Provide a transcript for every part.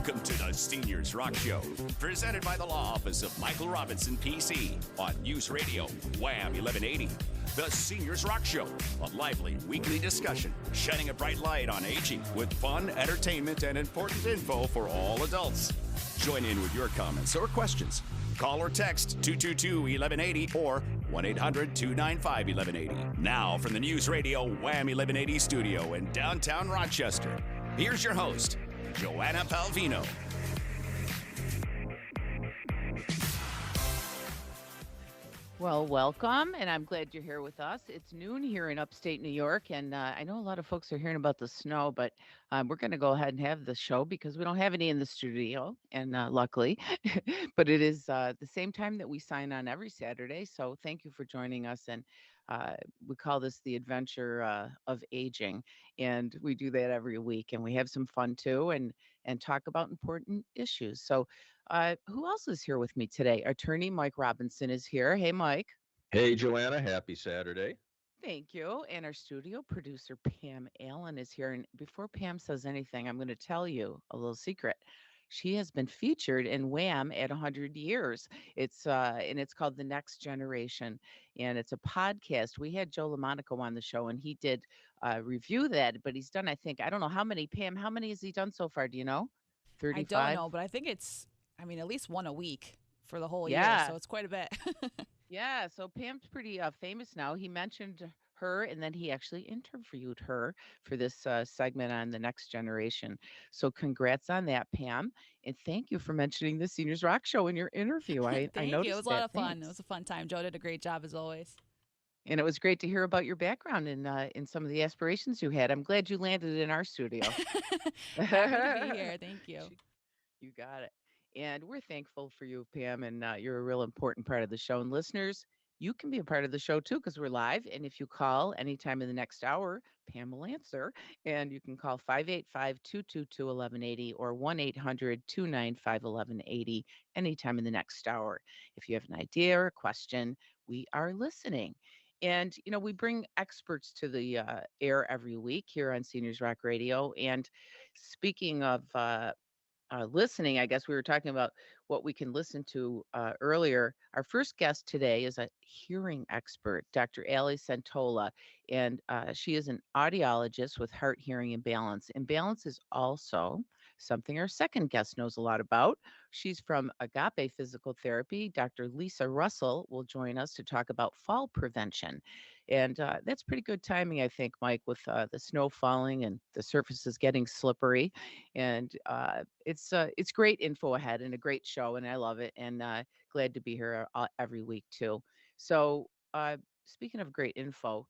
Welcome to the Seniors Rock Show, presented by the Law Office of Michael Robinson, PC, on News Radio, Wham 1180. The Seniors Rock Show, a lively weekly discussion shining a bright light on aging with fun, entertainment, and important info for all adults. Join in with your comments or questions. Call or text 222-1180 or 1-800-295-1180. Now from the News Radio Wham 1180 studio in downtown Rochester, here's your host, Joanna Palvino. Well, welcome, and I'm glad you're here with us. It's noon here in upstate New York, and I know a lot of folks are hearing about the snow, but we're going to go ahead and have the show because we don't have any in the studio, and luckily, but it is the same time that we sign on every Saturday, so thank you for joining us, and we call this the adventure of aging, and we do that every week, and we have some fun too, and talk about important issues. So who else is here with me today? Attorney Mike Robinson is here. Hey, Mike. Hey, Joanna. Happy Saturday. Thank you. And our studio producer, Pam Allen, is here. And before Pam says anything, I'm going to tell you a little secret. She has been featured in Wham at 100 years. It's and it's called The Next Generation, and it's a podcast. We had Joe LaMonaco on the show, and he did review that. But he's done, I think, I don't know how many. Pam, how many has he done so far? Do you know? 35. I don't know, but I think it's, at least one a week for the whole year. Yeah. So it's quite a bit. Yeah, so Pam's pretty famous now. He mentioned her, and then he actually interviewed her for this segment on The Next Generation. So congrats on that, Pam. And thank you for mentioning the Seniors Rock Show in your interview. I Thank noticed you. It was a lot of fun. Thanks. It was a fun time. Joe did a great job as always. And it was great to hear about your background in some of the aspirations you had. I'm glad you landed in our studio. Happy to be here. Thank you. You got it. And we're thankful for you, Pam, and you're a real important part of the show. And listeners, you can be a part of the show too, because we're live. And if you call anytime in the next hour, Pam will answer. And you can call 585-222-1180 or 1-800-295-1180 anytime in the next hour. If you have an idea or a question, we are listening. And, we bring experts to the air every week here on Seniors Rock Radio. And speaking of listening, I guess we were talking about what we can listen to earlier. Our first guest today is a hearing expert, Dr. Ali Santola, and she is an audiologist with HART Hearing and Balance. And balance is also something our second guest knows a lot about. She's from AGAPE Physical Therapy. Dr. Lisa Russell will join us to talk about fall prevention. And that's pretty good timing, I think, Mike, with the snow falling and the surfaces getting slippery. And it's great info ahead and a great show, and I love it. And glad to be here every week too. So speaking of great info,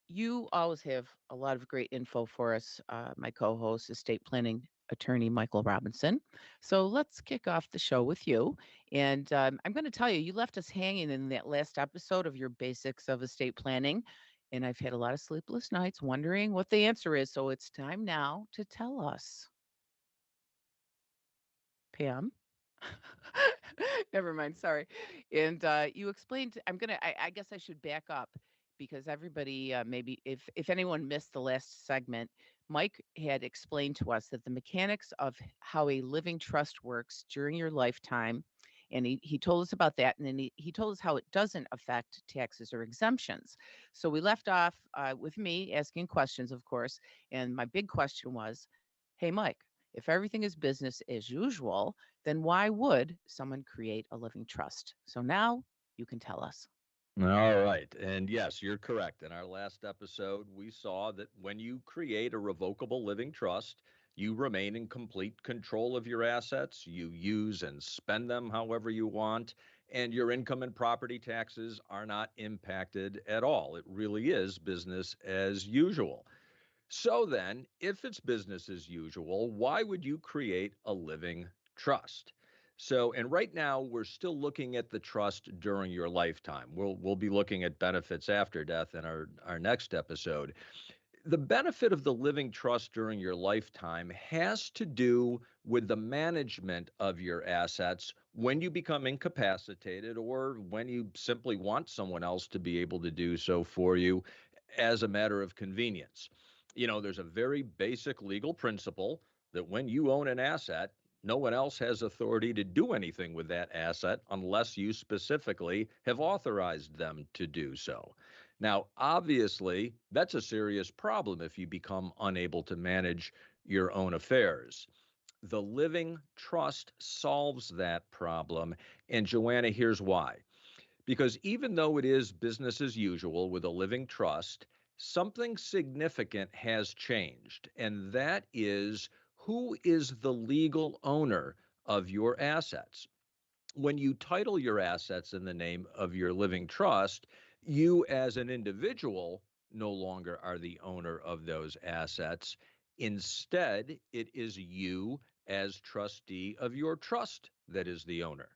you always have a lot of great info for us. My co-host, estate planning attorney Michael Robinson. So let's kick off the show with you. And I'm going to tell you, you left us hanging in that last episode of your basics of estate planning. And I've had a lot of sleepless nights wondering what the answer is. So it's time now to tell us. Pam? Never mind. Sorry. And you explained, I guess I should back up because everybody, maybe if anyone missed the last segment, Mike had explained to us that the mechanics of how a living trust works during your lifetime. And he told us about that. And then he told us how it doesn't affect taxes or exemptions. So we left off with me asking questions, of course. And my big question was, hey, Mike, if everything is business as usual, then why would someone create a living trust? So now you can tell us. All right. And yes, you're correct. In our last episode, we saw that when you create a revocable living trust, you remain in complete control of your assets. You use and spend them however you want, and your income and property taxes are not impacted at all. It really is business as usual. So then, if it's business as usual, why would you create a living trust? So, and right now we're still looking at the trust during your lifetime. We'll be looking at benefits after death in our next episode. The benefit of the living trust during your lifetime has to do with the management of your assets when you become incapacitated or when you simply want someone else to be able to do so for you as a matter of convenience. There's a very basic legal principle that when you own an asset, No one else has authority to do anything with that asset unless you specifically have authorized them to do so. Now, obviously, that's a serious problem if you become unable to manage your own affairs. The living trust solves that problem. And Joanna, here's why. Because even though it is business as usual with a living trust, something significant has changed, and that is who is the legal owner of your assets. When you title your assets in the name of your living trust, you as an individual no longer are the owner of those assets. Instead, it is you as trustee of your trust that is the owner.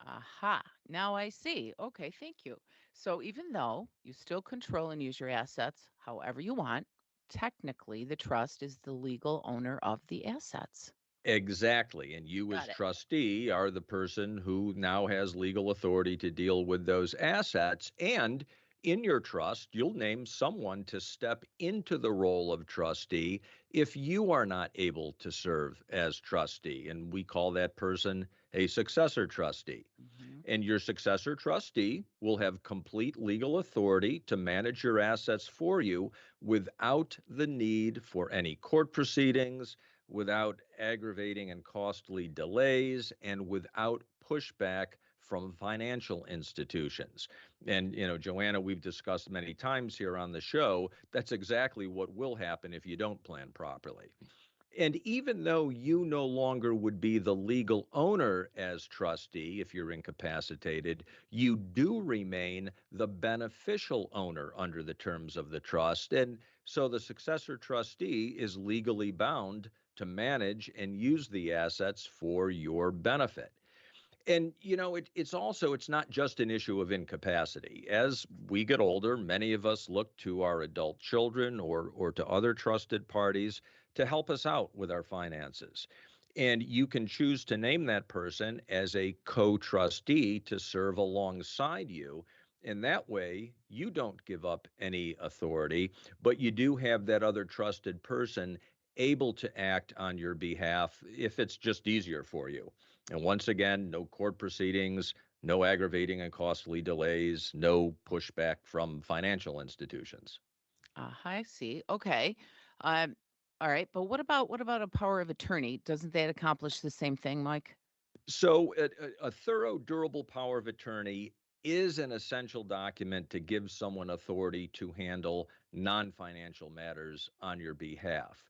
Aha. Now I see. Okay, thank you. So even though you still control and use your assets however you want, technically the trust is the legal owner of the assets. Exactly. And you, as Got it. trustee, are the person who now has legal authority to deal with those assets. And in your trust, you'll name someone to step into the role of trustee if you are not able to serve as trustee. And we call that person a successor trustee. Hmm. And your successor trustee will have complete legal authority to manage your assets for you without the need for any court proceedings, without aggravating and costly delays, and without pushback from financial institutions. And, Joanna, we've discussed many times here on the show, that's exactly what will happen if you don't plan properly. And even though you no longer would be the legal owner as trustee if you're incapacitated, you do remain the beneficial owner under the terms of the trust. And so the successor trustee is legally bound to manage and use the assets for your benefit. And it's not just an issue of incapacity. As we get older, many of us look to our adult children or to other trusted parties to help us out with our finances. And you can choose to name that person as a co-trustee to serve alongside you. And that way, you don't give up any authority, but you do have that other trusted person able to act on your behalf if it's just easier for you. And once again, no court proceedings, no aggravating and costly delays, no pushback from financial institutions. I see. Okay. Um, all right. But what about a power of attorney? Doesn't that accomplish the same thing, Mike? So, a thorough, durable power of attorney is an essential document to give someone authority to handle non financial matters on your behalf.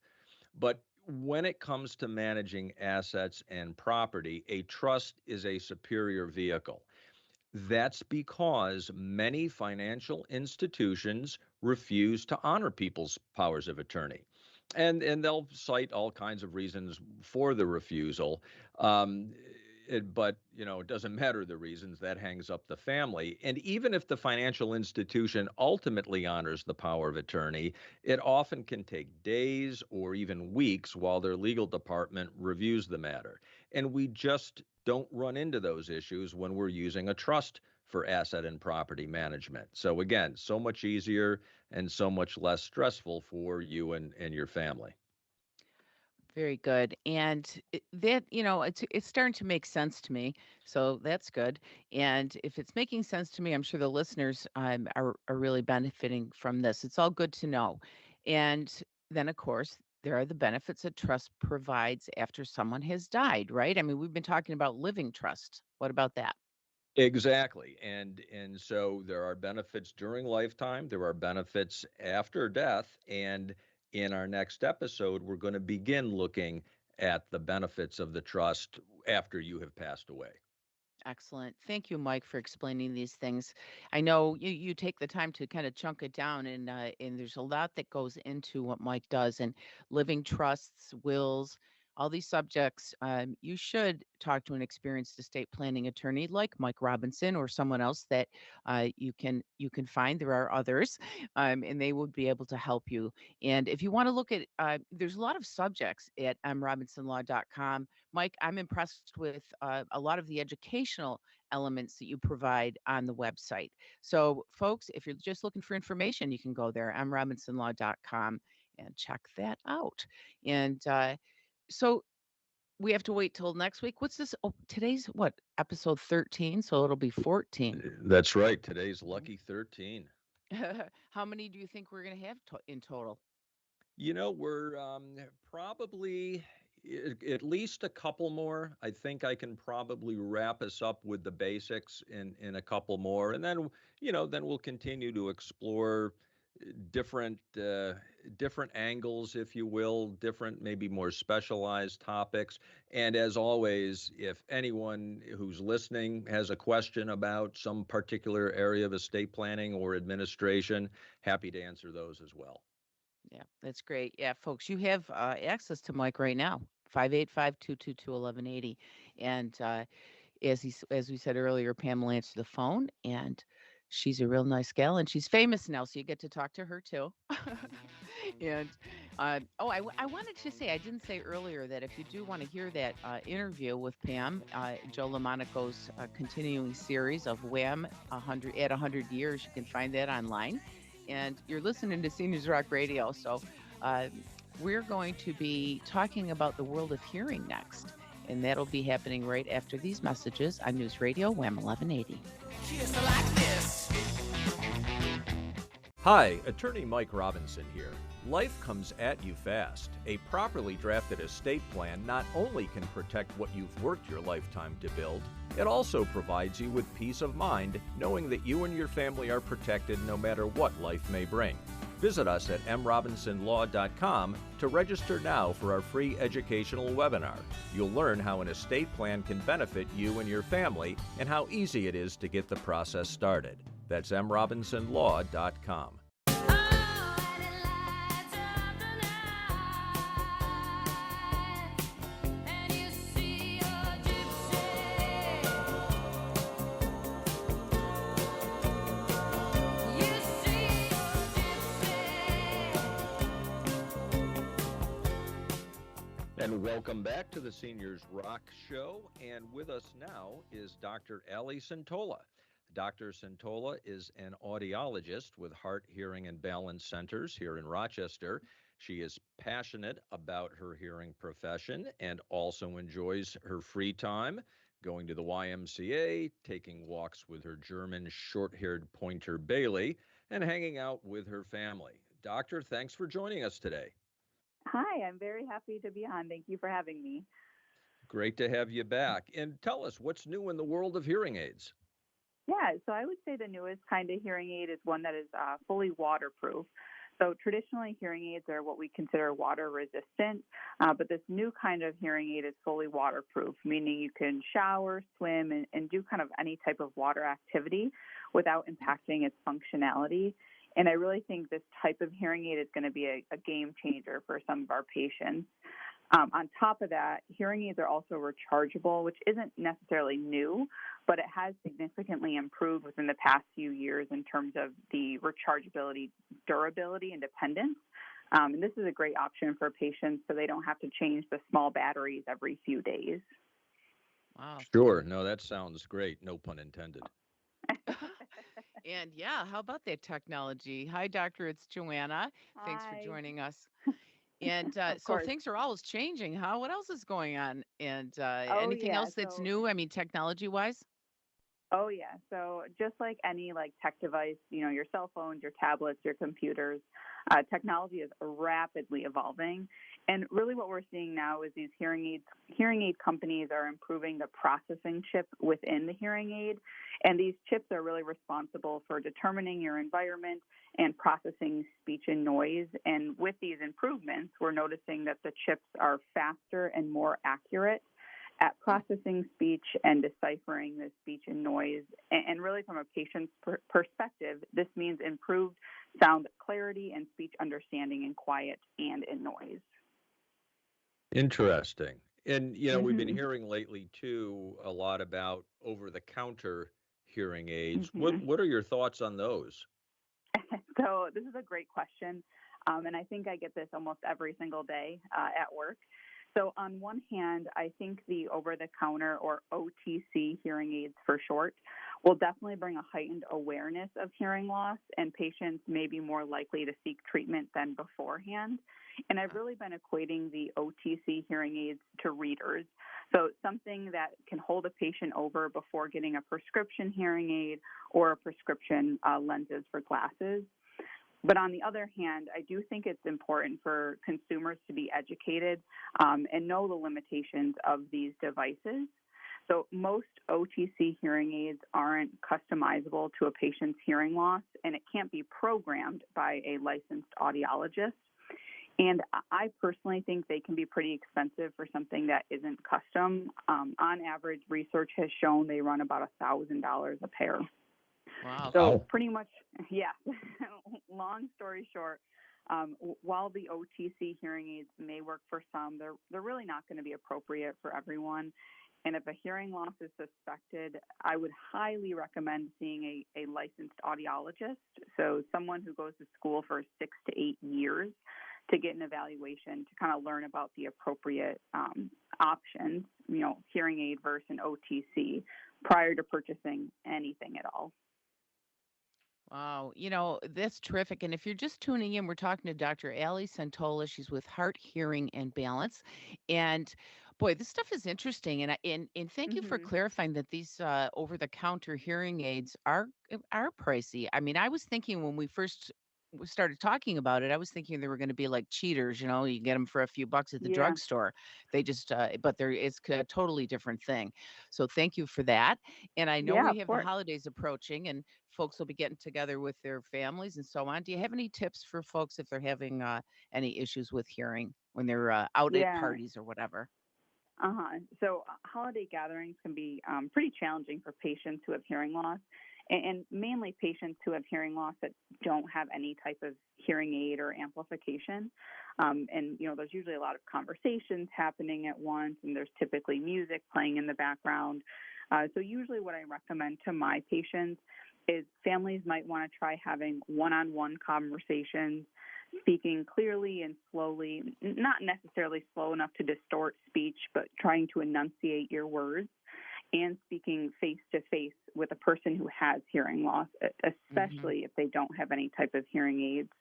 But when it comes to managing assets and property, a trust is a superior vehicle. That's because many financial institutions refuse to honor people's powers of attorney. And they'll cite all kinds of reasons for the refusal. Um, but it doesn't matter the reasons, that hangs up the family. And even if the financial institution ultimately honors the power of attorney, it often can take days or even weeks while their legal department reviews the matter. And we just don't run into those issues when we're using a trust for asset and property management. So again, so much easier and so much less stressful for you and your family. Very good. And it's starting to make sense to me. So that's good. And if it's making sense to me, I'm sure the listeners are really benefiting from this. It's all good to know. And then, of course, there are the benefits that trust provides after someone has died, right? I mean, we've been talking about living trust. What about that? Exactly. And so there are benefits during lifetime, there are benefits after death, and in our next episode we're going to begin looking at the benefits of the trust after you have passed away. Excellent. Thank you, Mike, for explaining these things. I know you take the time to kind of chunk it down, and there's a lot that goes into what Mike does, and living trusts, wills, all these subjects. You should talk to an experienced estate planning attorney like Mike Robinson or someone else that you can find. There are others, and they would be able to help you. And if you want to look at, there's a lot of subjects at mrobinsonlaw.com. Mike, I'm impressed with a lot of the educational elements that you provide on the website. So, folks, if you're just looking for information, you can go there, mrobinsonlaw.com, and check that out. And so, we have to wait till next week. What's this? Oh, today's what? Episode 13, so it'll be 14. That's right. Today's lucky 13. How many do you think we're going to have in total? We're probably at least a couple more. I think I can probably wrap us up with the basics in a couple more, and then then we'll continue to explore different different angles, if you will, different maybe more specialized topics. And as always, if anyone who's listening has a question about some particular area of estate planning or administration, happy to answer those as well. Yeah, that's great. Yeah, folks, you have access to Mike right now, 585-222-1180. And as we said earlier, Pamela answered the phone, and she's a real nice gal, and she's famous now, so you get to talk to her too. And I wanted to say, I didn't say earlier that if you do want to hear that interview with Pam, Joe LaMonaco's continuing series of Wham 100 years, you can find that online. And you're listening to Seniors Rock Radio, so uh, we're going to be talking about the world of hearing next. And that'll be happening right after these messages on News Radio Wham 1180. Hi, attorney Mike Robinson here. Life comes at you fast. A properly drafted estate plan not only can protect what you've worked your lifetime to build, it also provides you with peace of mind knowing that you and your family are protected no matter what life may bring. Visit us at mrobinsonlaw.com to register now for our free educational webinar. You'll learn how an estate plan can benefit you and your family and how easy it is to get the process started. That's mrobinsonlaw.com. And welcome back to the Seniors Rock Show. And with us now is Dr. Ali Santola. Dr. Santola is an audiologist with Heart, Hearing, and Balance Centers here in Rochester. She is passionate about her hearing profession and also enjoys her free time going to the YMCA, taking walks with her German short-haired pointer Bailey, and hanging out with her family. Doctor, thanks for joining us today. Hi, I'm very happy to be on. Thank you for having me. Great to have you back. And tell us, what's new in the world of hearing aids? Yeah, so I would say the newest kind of hearing aid is one that is fully waterproof. So traditionally, hearing aids are what we consider water resistant, but this new kind of hearing aid is fully waterproof, meaning you can shower, swim, and do kind of any type of water activity without impacting its functionality. And I really think this type of hearing aid is going to be a game changer for some of our patients. On top of that, hearing aids are also rechargeable, which isn't necessarily new, but it has significantly improved within the past few years in terms of the rechargeability, durability, and dependence. And this is a great option for patients so they don't have to change the small batteries every few days. Wow. Sure. No, that sounds great. No pun intended. And yeah, how about that technology? Hi, Doctor. It's Joanna. Thanks for Hi. joining us. And so course. things are always changing, huh? What else is going on? And Oh, anything yeah. else that's So new? I mean, technology-wise? Oh, yeah. So just like any tech device, your cell phones, your tablets, your computers, technology is rapidly evolving. And really what we're seeing now is these hearing aid companies are improving the processing chip within the hearing aid. And these chips are really responsible for determining your environment and processing speech and noise. And with these improvements, we're noticing that the chips are faster and more accurate at processing speech and deciphering the speech and noise. And really from a patient's perspective, this means improved sound clarity and speech understanding in quiet and in noise. Interesting. And, we've been hearing lately, too, a lot about over-the-counter hearing aids. What are your thoughts on those? So this is a great question. And I think I get this almost every single day at work. So on one hand, I think the over-the-counter or OTC hearing aids for short will definitely bring a heightened awareness of hearing loss, and patients may be more likely to seek treatment than beforehand. And I've really been equating the OTC hearing aids to readers. So something that can hold a patient over before getting a prescription hearing aid or a prescription lenses for glasses. But on the other hand, I do think it's important for consumers to be educated and know the limitations of these devices. So most OTC hearing aids aren't customizable to a patient's hearing loss, and it can't be programmed by a licensed audiologist. And I personally think they can be pretty expensive for something that isn't custom. On average, research has shown they run about $1,000 a pair. Wow. So pretty much, yeah, long story short, while the OTC hearing aids may work for some, they're really not going to be appropriate for everyone. And if a hearing loss is suspected, I would highly recommend seeing a licensed audiologist, so someone who goes to school for 6 to 8 years to get an evaluation to kind of learn about the appropriate options, hearing aid versus an OTC, prior to purchasing anything at all. Wow, that's terrific. And if you're just tuning in, we're talking to Dr. Allie Santola. She's with Heart, Hearing, and Balance. And boy, this stuff is interesting. And thank you for Mm-hmm. clarifying that these over-the-counter hearing aids are pricey. I mean, I was thinking when we first started talking about it, I was thinking they were going to be like cheaters. You get them for a few bucks at the Yeah. drugstore. They just, but it's a totally different thing. So thank you for that. And I know Yeah, we of have the course. holidays approaching, and folks will be getting together with their families and so on. Do you have any tips for folks if they're having any issues with hearing when they're out at Yeah. parties or whatever? So holiday gatherings can be pretty challenging for patients who have hearing loss, and mainly patients who have hearing loss that don't have any type of hearing aid or amplification. There's usually a lot of conversations happening at once, and there's typically music playing in the background. So usually what I recommend to my patients is families might want to try having one-on-one conversations, speaking clearly and slowly, not necessarily slow enough to distort speech, but trying to enunciate your words, and speaking face-to-face with a person who has hearing loss, especially if they don't have any type of hearing aids.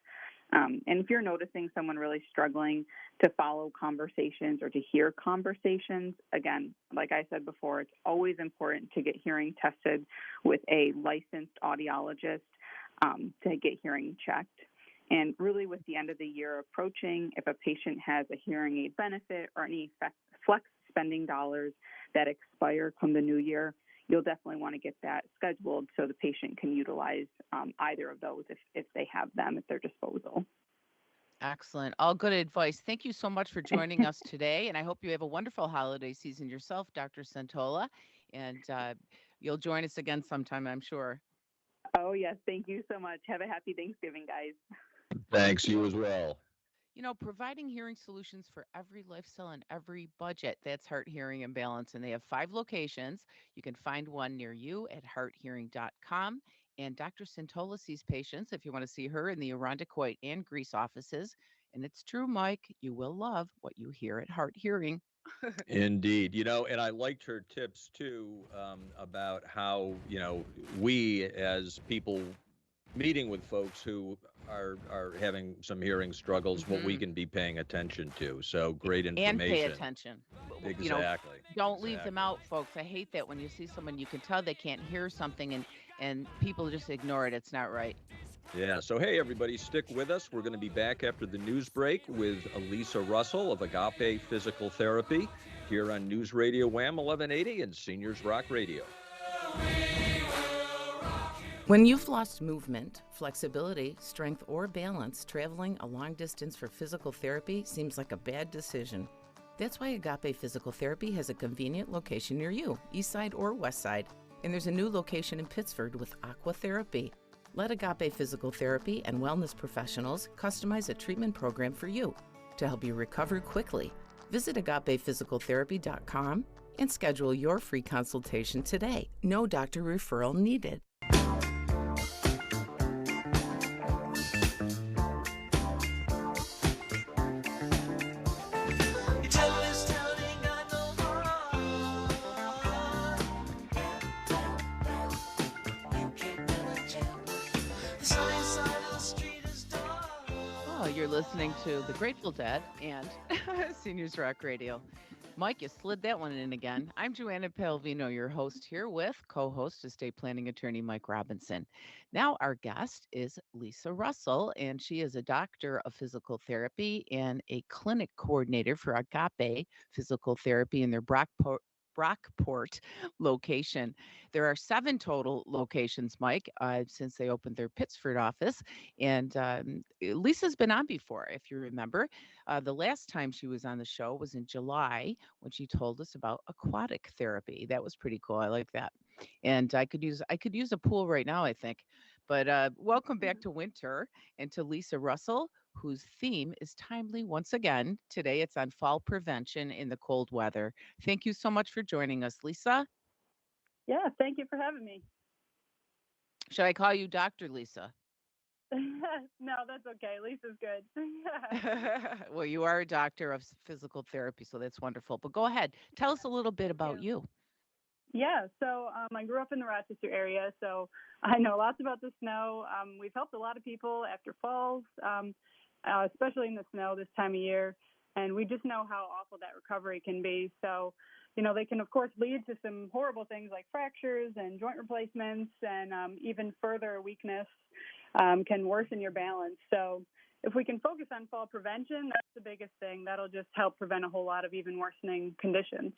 And if you're noticing someone really struggling to follow conversations or to hear conversations, again, like I said before, it's always important to get hearing tested with a licensed audiologist to get hearing checked. And really, with the end of the year approaching, if a patient has a hearing aid benefit or any flex spending dollars that expire come the new year, you'll definitely want to get that scheduled so the patient can utilize either of those if they have them at their disposal. Excellent. All good advice. Thank you so much for joining us today. And I hope you have a wonderful holiday season yourself, Dr. Santola. And you'll join us again sometime, I'm sure. Oh, yes. Thank you so much. Have a happy Thanksgiving, guys. Thanks, you as well. Providing hearing solutions for every lifestyle and every budget. That's Heart, Hearing, and Balance. And they have 5 locations. You can find one near you at hearthearing.com. And Dr. Santola sees patients if you want to see her in the Irondequoit and Greece offices. And it's true, Mike, you will love what you hear at Heart Hearing. Indeed. And I liked her tips too, about how, we as people meeting with folks who are having some hearing struggles, what we can be paying attention to. So great information. And pay attention. Exactly. Don't leave them out, folks. I hate that when you see someone, you can tell they can't hear something and people just ignore it. It's not right. Yeah. So, hey, everybody, stick with us. We're going to be back after the news break with Elisa Russell of AGAPE Physical Therapy here on News Radio Wham 1180 and Seniors Rock Radio. When you've lost movement, flexibility, strength, or balance, traveling a long distance for physical therapy seems like a bad decision. That's why AGAPE Physical Therapy has a convenient location near you, east side or west side. And there's a new location in Pittsford with Aqua Therapy. Let AGAPE Physical Therapy and wellness professionals customize a treatment program for you to help you recover quickly. Visit agapephysicaltherapy.com and schedule your free consultation today. No doctor referral needed. You're listening to The Grateful Dead and Seniors Rock Radio. Mike, you slid that one in again. I'm Joanna Palvino, your host here with co-host estate planning attorney Mike Robinson. Now our guest is Lisa Russell, and she is a doctor of physical therapy and a clinic coordinator for AGAPE Physical Therapy in their Brockport location. There are 7 total locations, Mike, since they opened their Pittsford office. And Lisa's been on before, if you remember. The last time she was on the show was in July when she told us about aquatic therapy. That was pretty cool. I like that. And I could use a pool right now, I think. But welcome back to winter and to Lisa Russell, whose theme is timely once again. Today it's on fall prevention in the cold weather. Thank you so much for joining us, Lisa. Yeah, thank you for having me. Should I call you Dr. Lisa? No, that's okay. Lisa's good. Well, you are a doctor of physical therapy, so that's wonderful. But go ahead, tell us a little bit Thank about you. you. Yeah, so I grew up in the Rochester area, so I know lots about the snow. We've helped a lot of people after falls, especially in the snow this time of year, and we just know how awful that recovery can be. So, they can, of course, lead to some horrible things like fractures and joint replacements, and even further weakness can worsen your balance. So, if we can focus on fall prevention, that's the biggest thing. That'll just help prevent a whole lot of even worsening conditions.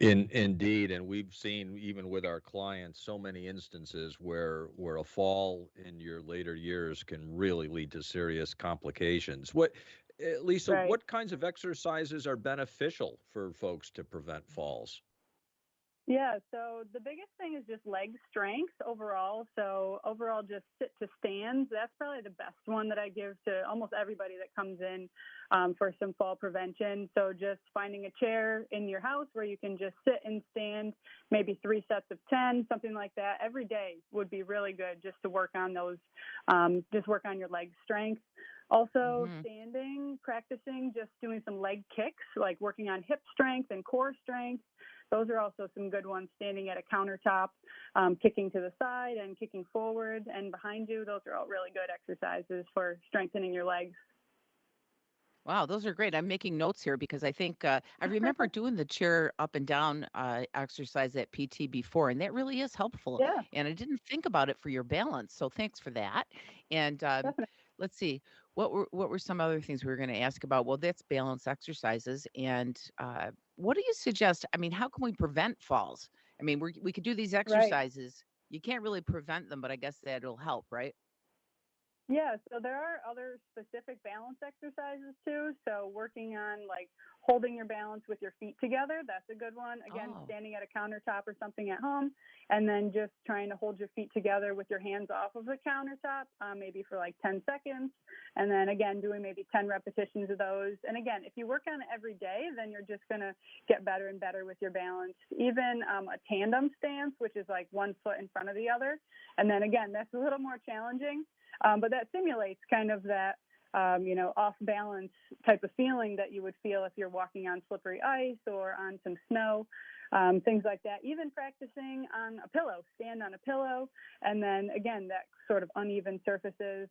Indeed, and we've seen even with our clients so many instances where a fall in your later years can really lead to serious complications. Lisa, Right. what kinds of exercises are beneficial for folks to prevent falls? Yeah, so the biggest thing is just leg strength overall. So overall, just sit to stands. That's probably the best one that I give to almost everybody that comes in for some fall prevention. So just finding a chair in your house where you can just sit and stand, maybe 3 sets of 10, something like that. Every day would be really good just to work on those, just work on your leg strength. Also, Hmm. standing, practicing, just doing some leg kicks, like working on hip strength and core strength. Those are also some good ones, standing at a countertop, kicking to the side and kicking forward and behind you. Those are all really good exercises for strengthening your legs. Wow, those are great. I'm making notes here because I think I remember doing the chair up and down exercise at PT before, and that really is helpful. Yeah, And I didn't think about it for your balance, so thanks for that. And definitely. let's see, what were some other things we were going to ask about? Well, that's balance exercises, and what do you suggest? I mean, how can we prevent falls? I mean, we could do these Right. exercises. You can't really prevent them, but I guess that'll help, right? Yeah, so there are other specific balance exercises too. So working on like holding your balance with your feet together, that's a good one. Again, Oh, standing at a countertop or something at home, and then just trying to hold your feet together with your hands off of the countertop, maybe for like 10 seconds. And then again, doing maybe 10 repetitions of those. And again, if you work on it every day, then you're just going to get better and better with your balance. Even a tandem stance, which is like one foot in front of the other. And then again, that's a little more challenging. But that simulates kind of that, off balance type of feeling that you would feel if you're walking on slippery ice or on some snow, things like that. Even practicing on a pillow, stand on a pillow. And then again, that sort of uneven surfaces.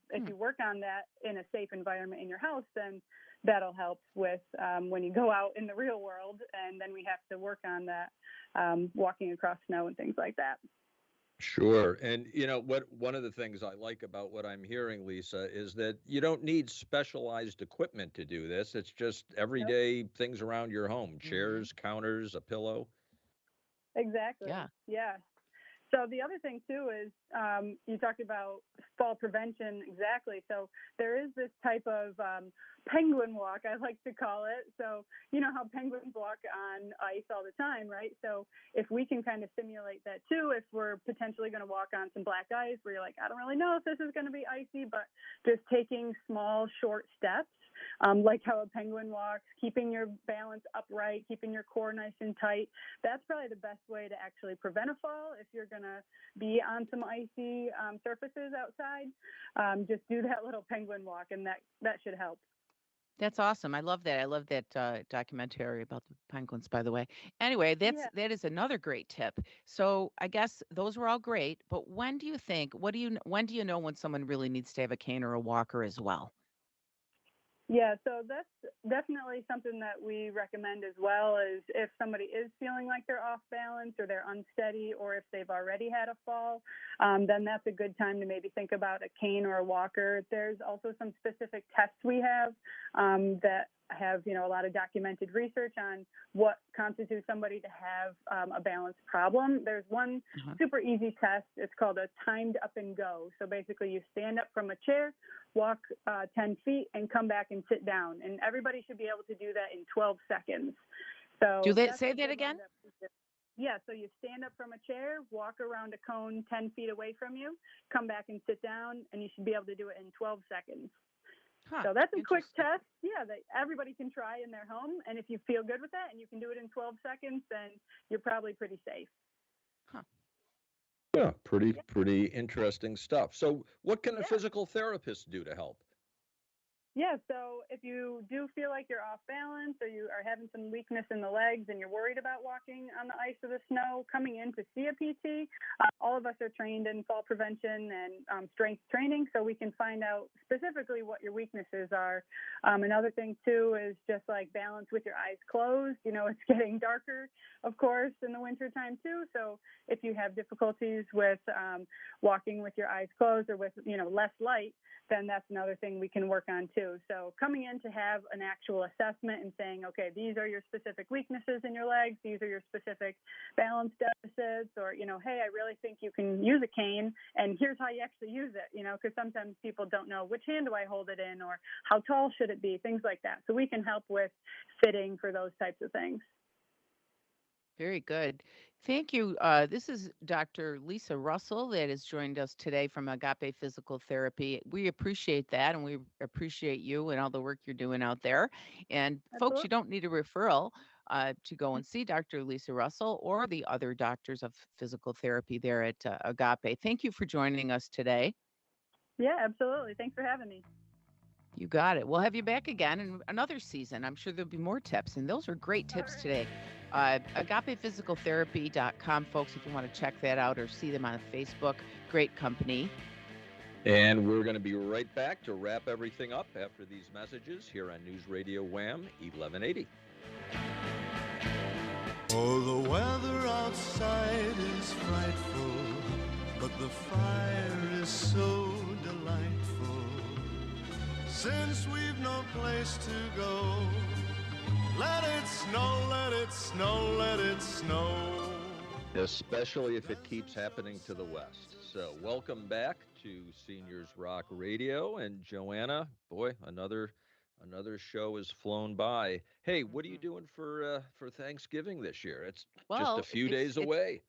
If hmm. you work on that in a safe environment in your house, then that'll help with when you go out in the real world. And then we have to work on that, walking across snow and things like that. Sure. And what one of the things I like about what I'm hearing, Lisa, is that you don't need specialized equipment to do this. It's just Yep. everyday things around your home, Hmm. chairs, counters, a pillow. Exactly. Yeah. Yeah. So the other thing too is you talked about fall prevention. Exactly. So there is this type of penguin walk, I like to call it. So you know how penguins walk on ice all the time, right? So if we can kind of simulate that too, if we're potentially going to walk on some black ice where you're like, I don't really know if this is going to be icy, but just taking small, short steps. Like how a penguin walks, keeping your balance upright, keeping your core nice and tight. That's probably the best way to actually prevent a fall if you're going to be on some icy surfaces outside. Just do that little penguin walk, and that should help. That's awesome. I love that. I love that documentary about the penguins, by the way. Anyway, Yeah. that is another great tip. So I guess those were all great, but when do you think? When do you know when someone really needs to have a cane or a walker as well? Yeah, so that's definitely something that we recommend as well is if somebody is feeling like they're off balance or they're unsteady or if they've already had a fall, then that's a good time to maybe think about a cane or a walker. There's also some specific tests we have that have a lot of documented research on what constitutes somebody to have a balance problem. There's one Uh-huh. super easy test. It's called a timed up and go. So basically you stand up from a chair, walk 10 feet, and come back and sit down. And everybody should be able to do that in 12 seconds. Do So they that's say a that good one. again? Yeah, so you stand up from a chair, walk around a cone 10 feet away from you, come back and sit down, and you should be able to do it in 12 seconds. Huh. So that's a quick Interesting. test, yeah, that everybody can try in their home. And if you feel good with that and you can do it in 12 seconds, then you're probably pretty safe. Huh. Yeah, pretty interesting stuff. So, what can a Yeah. physical therapist do to help? Yeah, so if you do feel like you're off balance or you are having some weakness in the legs and you're worried about walking on the ice or the snow, coming in to see a PT, all of us are trained in fall prevention and strength training, so we can find out specifically what your weaknesses are. Another thing, too, is just like balance with your eyes closed. It's getting darker, of course, in the wintertime, too, so if you have difficulties with walking with your eyes closed or with, less light, then that's another thing we can work on too. So coming in to have an actual assessment and saying, okay, these are your specific weaknesses in your legs, these are your specific balance deficits, or, hey, I really think you can use a cane, and here's how you actually use it, because sometimes people don't know which hand do I hold it in, or how tall should it be, things like that. So we can help with fitting for those types of things. Very good. Thank you. This is Dr. Lisa Russell that has joined us today from Agape Physical Therapy. We appreciate that, and we appreciate you and all the work you're doing out there. And folks, you Absolutely. don't need a referral to go and see Dr. Lisa Russell or the other doctors of physical therapy there at Agape. Thank you for joining us today. Yeah, absolutely. Thanks for having me. You got it. We'll have you back again in another season. I'm sure there'll be more tips, and those are great tips today. AgapePhysicalTherapy.com, folks, if you want to check that out or see them on Facebook. Great company. And we're going to be right back to wrap everything up after these messages here on News Radio Wham 1180. Oh, the weather outside is frightful, but the fire is so delightful. Since we've no place to go, let it snow, let it snow, let it snow. Especially if it keeps happening to the west. So welcome back to Seniors Rock Radio. And Joanna, boy, another show has flown by. Hey, what are you doing for Thanksgiving this year? It's just a Well, few days away.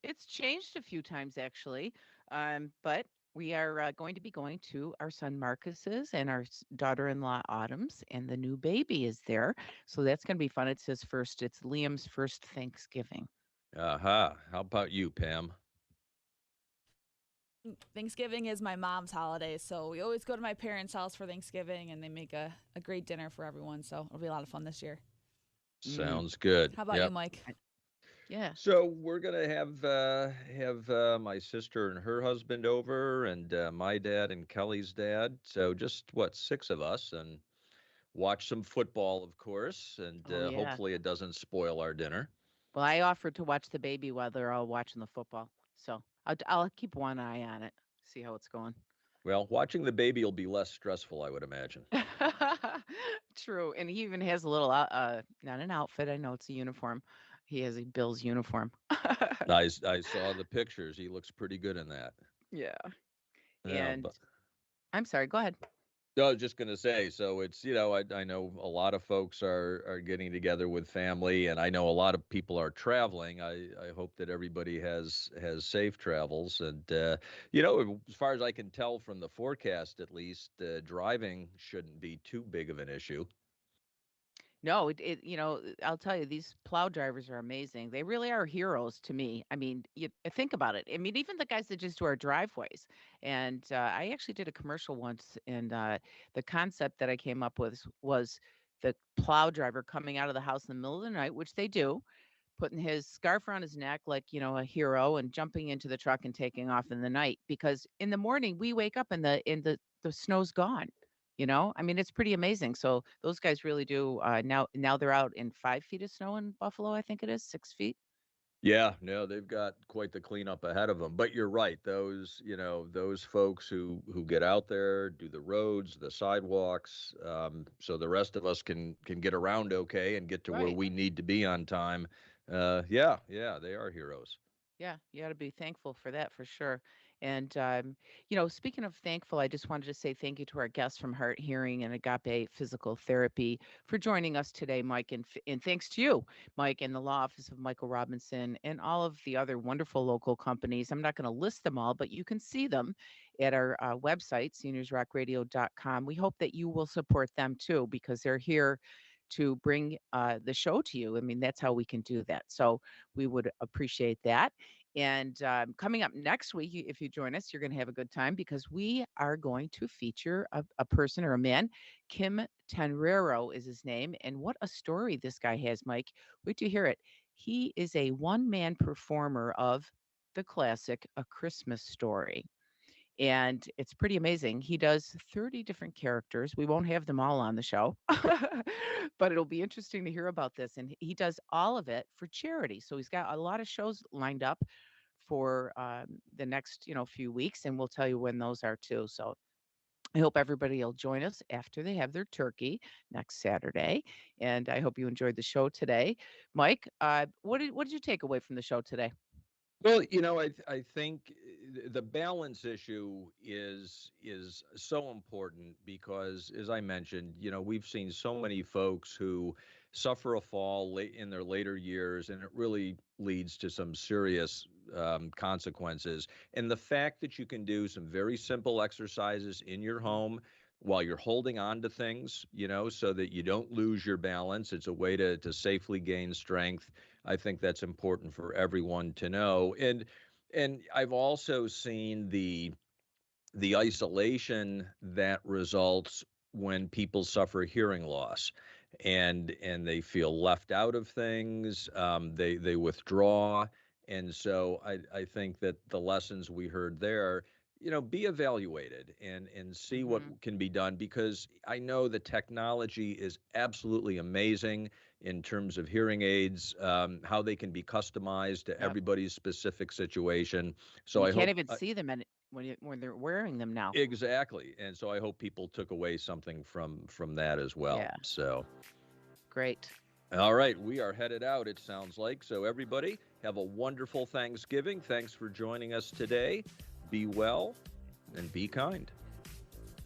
it's changed a few times actually, but we are going to be going to our son Marcus's and our daughter-in-law Autumn's, and the new baby is there, so that's going to be fun. It's Liam's first Thanksgiving. Aha. How about you, Pam? Thanksgiving is my mom's holiday, so we always go to my parents' house for Thanksgiving, and they make a great dinner for everyone, so it'll be a lot of fun this year. Sounds good. How about Yep. you, Mike? Yeah. So we're gonna have my sister and her husband over, and my dad and Kelly's dad. So just what, 6 of us, and watch some football, of course, and Oh yeah. hopefully it doesn't spoil our dinner. Well, I offered to watch the baby while they're all watching the football, so I'll keep one eye on it, see how it's going. Well, watching the baby will be less stressful, I would imagine. True, and he even has a little not an outfit. I know it's a uniform. He has a Bills uniform. I saw the pictures. He looks pretty good in that. Yeah. Yeah, And but I'm sorry, go ahead. no, I was just going to say, so it's, I know a lot of folks are getting together with family, and I know a lot of people are traveling. I hope that everybody has safe travels. And, as far as I can tell from the forecast, at least, driving shouldn't be too big of an issue. No, I'll tell you, these plow drivers are amazing. They really are heroes to me. I mean, you think about it. I mean, even the guys that just do our driveways. And I actually did a commercial once, and the concept that I came up with was the plow driver coming out of the house in the middle of the night, which they do, putting his scarf around his neck like, a hero, and jumping into the truck and taking off in the night. Because in the morning we wake up and the snow's gone. I mean, it's pretty amazing. So those guys really do. Now they're out in 5 feet of snow in Buffalo. I think it is 6 feet. Yeah, no, they've got quite the cleanup ahead of them. But you're right; those folks who get out there, do the roads, the sidewalks, so the rest of us can get around okay and get to where Right. we need to be on time. Yeah, yeah, they are heroes. Yeah, you got to be thankful for that for sure. And, speaking of thankful, I just wanted to say thank you to our guests from Heart Hearing and Agape Physical Therapy for joining us today, Mike. And thanks to you, Mike, and the law office of Michael Robinson and all of the other wonderful local companies. I'm not going to list them all, but you can see them at our website, seniorsrockradio.com. We hope that you will support them too, because they're here to bring the show to you. I mean, that's how we can do that. So we would appreciate that. And coming up next week, if you join us, you're going to have a good time because we are going to feature a person or a man. Kim Tenrero is his name. And what a story this guy has, Mike. Wait to hear it. He is a one-man performer of the classic A Christmas Story. And it's pretty amazing. He does 30 different characters. We won't have them all on the show, but it'll be interesting to hear about this. And he does all of it for charity. So he's got a lot of shows lined up for the next, few weeks, and we'll tell you when those are too. So I hope everybody will join us after they have their turkey next Saturday. And I hope you enjoyed the show today, Mike. What did you take away from the show today? Well, I think the balance issue is so important because, as I mentioned, we've seen so many folks who suffer a fall late in their later years, and it really leads to some serious consequences. And the fact that you can do some very simple exercises in your home while you're holding on to things, so that you don't lose your balance. It's a way to safely gain strength. I think that's important for everyone to know. And I've also seen the isolation that results when people suffer hearing loss, and they feel left out of things. They withdraw, and so I think that the lessons we heard there, be evaluated and see what Hmm. can be done, because I know the technology is absolutely amazing in terms of hearing aids, how they can be customized to Yep. everybody's specific situation. And So you I can't hope. even see them when they're wearing them now. Exactly. And so I hope people took away something from that as well. Yeah, So, great. all right, we are headed out, it sounds like. So everybody, have a wonderful Thanksgiving. Thanks for joining us today. Be well and be kind.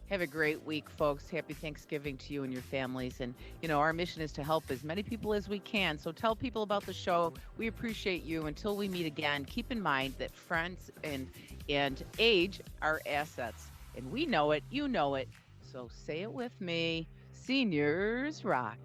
Have a great week, folks. Happy Thanksgiving to you and your families. And, our mission is to help as many people as we can. So tell people about the show. We appreciate you. Until we meet again, keep in mind that friends and age are assets. And we know it. You know it. So say it with me. Seniors rock.